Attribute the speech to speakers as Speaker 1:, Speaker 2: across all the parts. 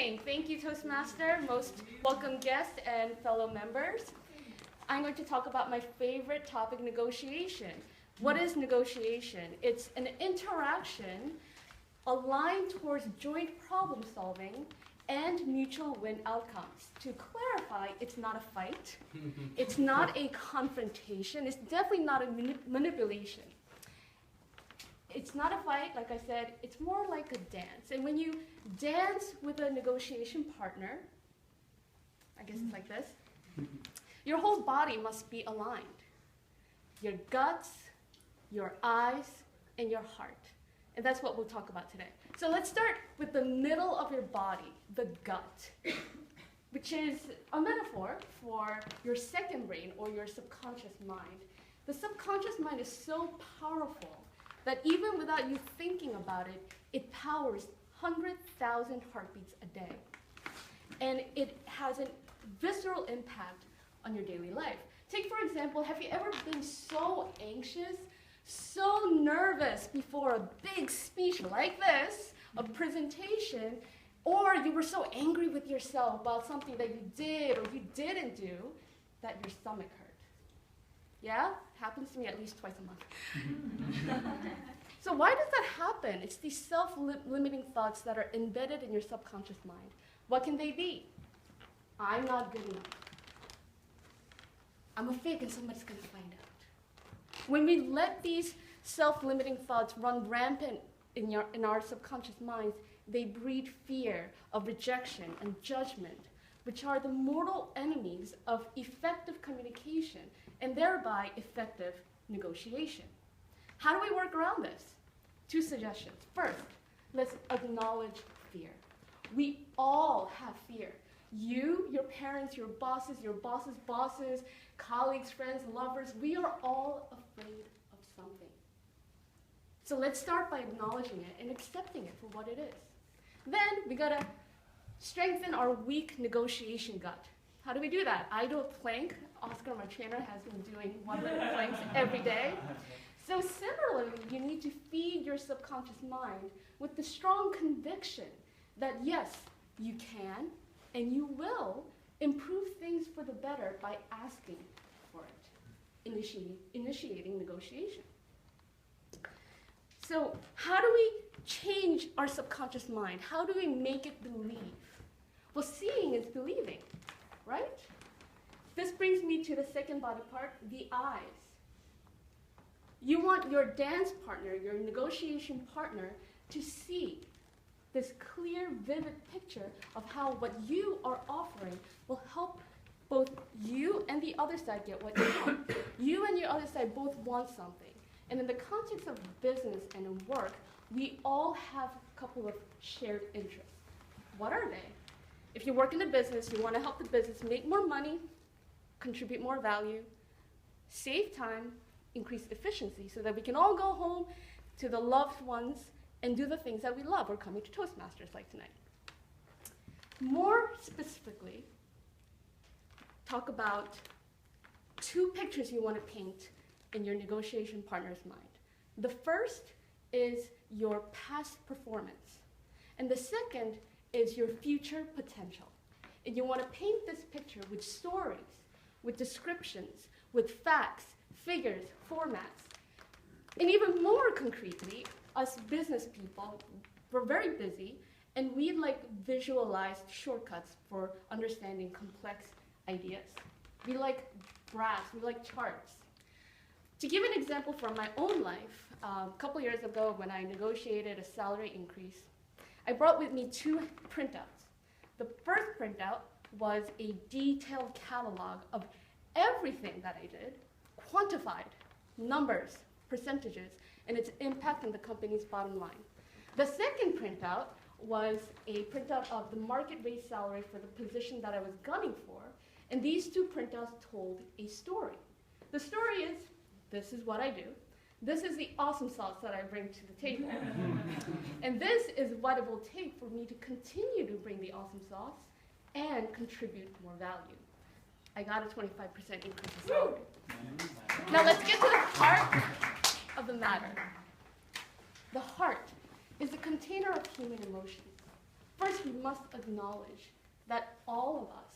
Speaker 1: evening. Thank you, Toastmaster, most welcome guests and fellow members. I'm going to talk about my favorite topic, negotiation. What is negotiation? It's an interaction aligned towards joint problem solving and mutual win outcomes. To clarify, it's not a fight. It's not a confrontation. It's definitely not a manipulation. It's not a fight, like I said, it's more like a dance. And when you dance with a negotiation partner, I guess it's like this, your whole body must be aligned. Your guts, your eyes, and your heart. And that's what we'll talk about today. So let's start with the middle of your body, the gut, which is a metaphor for your second brain or your subconscious mind. The subconscious mind is so powerful that even without you thinking about it, it powers 100,000 heartbeats a day. And it has a visceral impact on your daily life. Take, for example, have you ever been so anxious, so nervous before a big speech like this, a presentation, or you were so angry with yourself about something that you did or you didn't do that your stomach hurt? Yeah? Happens to me at least twice a month. So why does that happen? It's these self-limiting thoughts that are embedded in your subconscious mind. What can they be? I'm not good enough. I'm a fake and somebody's going to find out. When we let these self-limiting thoughts run rampant in our subconscious minds, they breed fear of rejection and judgment, which are the mortal enemies of effective communication and thereby effective negotiation. How do we work around this? 2 suggestions. First, let's acknowledge fear. We all have fear. You, your parents, your bosses' bosses, colleagues, friends, lovers, we are all afraid of something. So let's start by acknowledging it and accepting it for what it is. Then we gotta strengthen our weak negotiation gut. How do we do that? I do a plank. Oscar, my trainer, has been doing 1-minute planks every day. So similarly, you need to feed your subconscious mind with the strong conviction that yes, you can and you will improve things for the better by asking for it, initiating negotiation. So how do we change our subconscious mind? How do we make it believe? Well, seeing is believing, right? This brings me to the second body part, the eyes. You want your dance partner, your negotiation partner, to see this clear, vivid picture of how what you are offering will help both you and the other side get what you want. You and your other side both want something. And in the context of business and in work, we all have a couple of shared interests. What are they? If you work in a business, you want to help the business make more money, contribute more value, save time, increase efficiency so that we can all go home to the loved ones and do the things that we love. We're coming to Toastmasters like tonight. More specifically, talk about 2 pictures you want to paint in your negotiation partner's mind. The first is your past performance, and the second is your future potential. And you want to paint this picture with stories, with descriptions, with facts, figures, formats. And even more concretely, us business people, we're very busy, and we like visualized shortcuts for understanding complex ideas. We like graphs, we like charts. To give an example from my own life, a couple years ago when I negotiated a salary increase, I brought with me 2 printouts. The first printout was a detailed catalog of everything that I did, quantified, numbers, percentages, and its impact on the company's bottom line. The second printout was a printout of the market rate salary for the position that I was gunning for, and these 2 printouts told a story. The story is, this is what I do. This is the awesome sauce that I bring to the table. And this is what it will take for me to continue to bring the awesome sauce and contribute more value. I got a 25% increase in salary. Now let's get to the heart of the matter. The heart is a container of human emotions. First, we must acknowledge that all of us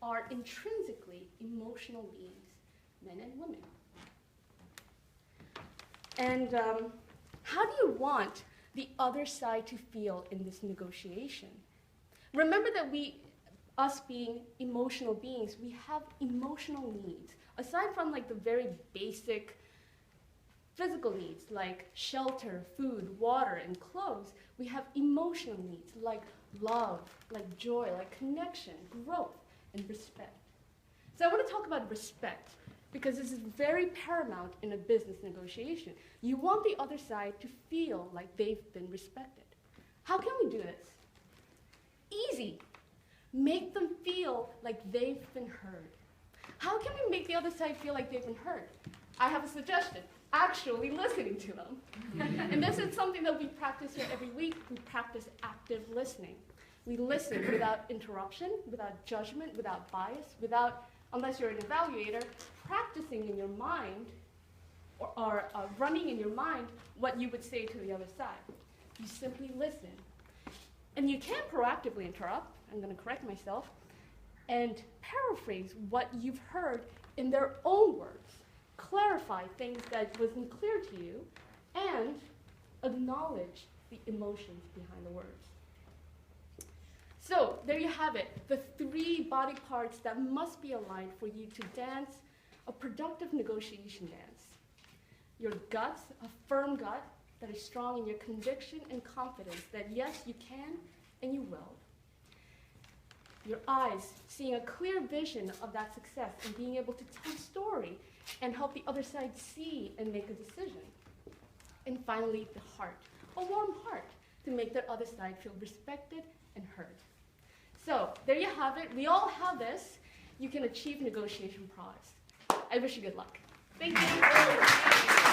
Speaker 1: are intrinsically emotional beings, men and women. And how do you want the other side to feel in this negotiation? Remember that us being emotional beings, we have emotional needs. Aside from like the very basic physical needs like shelter, food, water, and clothes, we have emotional needs like love, like joy, like connection, growth, and respect. So I want to talk about respect because this is very paramount in a business negotiation. You want the other side to feel like they've been respected. How can we do this? Easy. Make them feel like they've been heard. How can we make the other side feel like they've been heard? I have a suggestion. Actually listening to them. And this is something that we practice here every week. We practice active listening. We listen without interruption, without judgment, without bias, unless you're an evaluator, practicing in your mind or running in your mind what you would say to the other side. You simply listen. And you can proactively interrupt, I'm going to correct myself, and paraphrase what you've heard in their own words. Clarify things that wasn't clear to you, and acknowledge the emotions behind the words. So there you have it, the 3 body parts that must be aligned for you to dance a productive negotiation dance. Your guts, a firm gut that is strong in your conviction and confidence that yes, you can and you will. Your eyes, seeing a clear vision of that success and being able to tell a story and help the other side see and make a decision. And finally, the heart, a warm heart to make the other side feel respected and heard. So there you have it. We all have this. You can achieve negotiation prowess. I wish you good luck. Thank you.